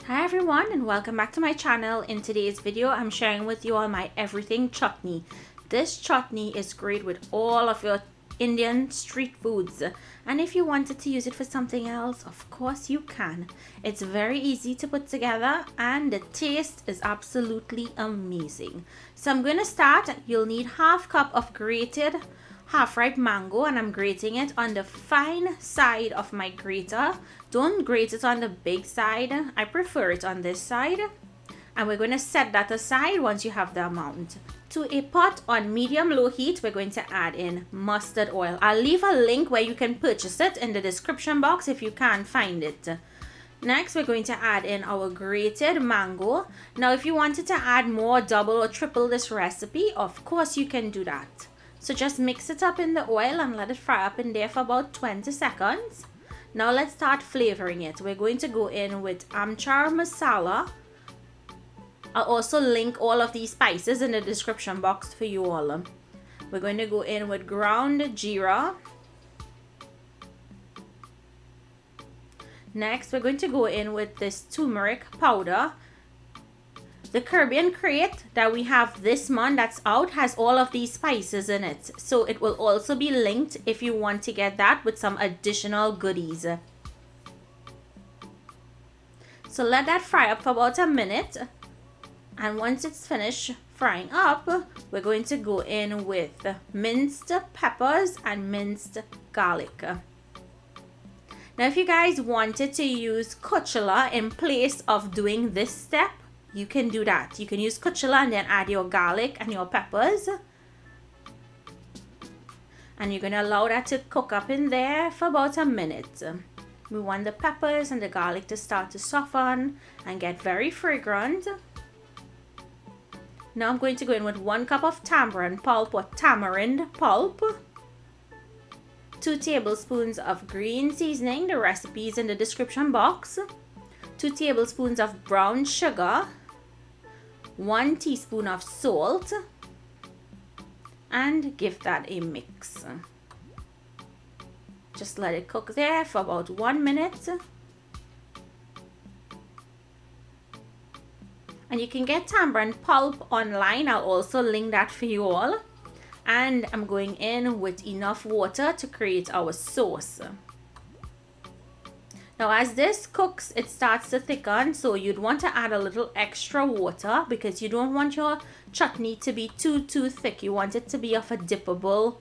Hi everyone and welcome back to my channel. In today's video I'm sharing with you all my everything chutney. This chutney is great with all of your Indian street foods, and if you wanted to use it for something else, of course you can. It's very easy to put together and the taste is absolutely amazing. So I'm going to start. You'll need half cup of grated half-ripe mango, and I'm grating it on the fine side of my grater. Don't grate it on the big side. I prefer it on this side. And we're going to set that aside once you have the amount. To a pot on medium-low heat, we're going to add in mustard oil. I'll leave a link where you can purchase it in the description box if you can't find it. Next, we're going to add in our grated mango. Now, if you wanted to add more, double or triple this recipe, of course you can do that. So just mix it up in the oil and let it fry up in there for about 20 seconds. Now let's start flavoring it. We're going to go in with amchar masala. I'll also link all of these spices in the description box for you all. We're going to go in with ground geera. Next, we're going to go in with this turmeric powder. The Caribbean crate that we have this month that's out has all of these spices in it. So it will also be linked if you want to get that with some additional goodies. So let that fry up for about a minute. And once it's finished frying up, we're going to go in with minced peppers and minced garlic. Now if you guys wanted to use cotula in place of doing this step, you can do that. You can use cotula and then add your garlic and your peppers. And you're going to allow that to cook up in there for about a minute. We want the peppers and the garlic to start to soften and get very fragrant. Now I'm going to go in with 1 cup of tambrand pulp or tamarind pulp. 2 tablespoons of green seasoning. The recipe is in the description box. 2 tablespoons of brown sugar. 1 teaspoon of salt, and give that a mix. Just let it cook there for about 1 minute. And you can get tamarind pulp online. I'll also link that for you all. And I'm going in with enough water to create our sauce. Now as this cooks, it starts to thicken, so you'd want to add a little extra water because you don't want your chutney to be too thick. You want it to be of a dippable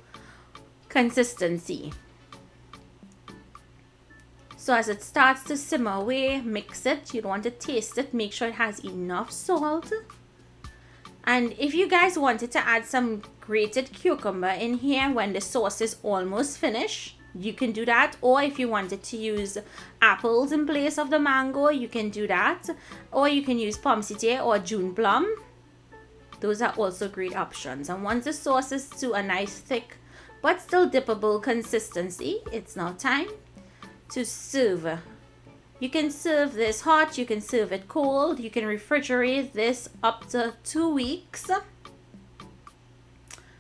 consistency. So as it starts to simmer away, mix it. You'd want to taste it, make sure it has enough salt. And if you guys wanted to add some grated cucumber in here when the sauce is almost finished, you can do that. Or if you wanted to use apples in place of the mango, you can do that. Or you can use pomsite or June plum. Those are also great options. And once the sauce is to a nice thick but still dippable consistency, it's now time to serve. You can serve this hot, you can serve it cold, you can refrigerate this up to 2 weeks.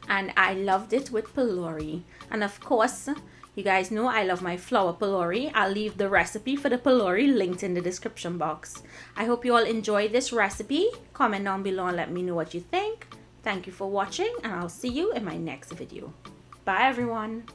And I loved it with pylori. And of course, you guys know I love my flour pylori. I'll leave the recipe for the pylori linked in the description box. I hope you all enjoyed this recipe. Comment down below and let me know what you think. Thank you for watching, and I'll see you in my next video. Bye everyone.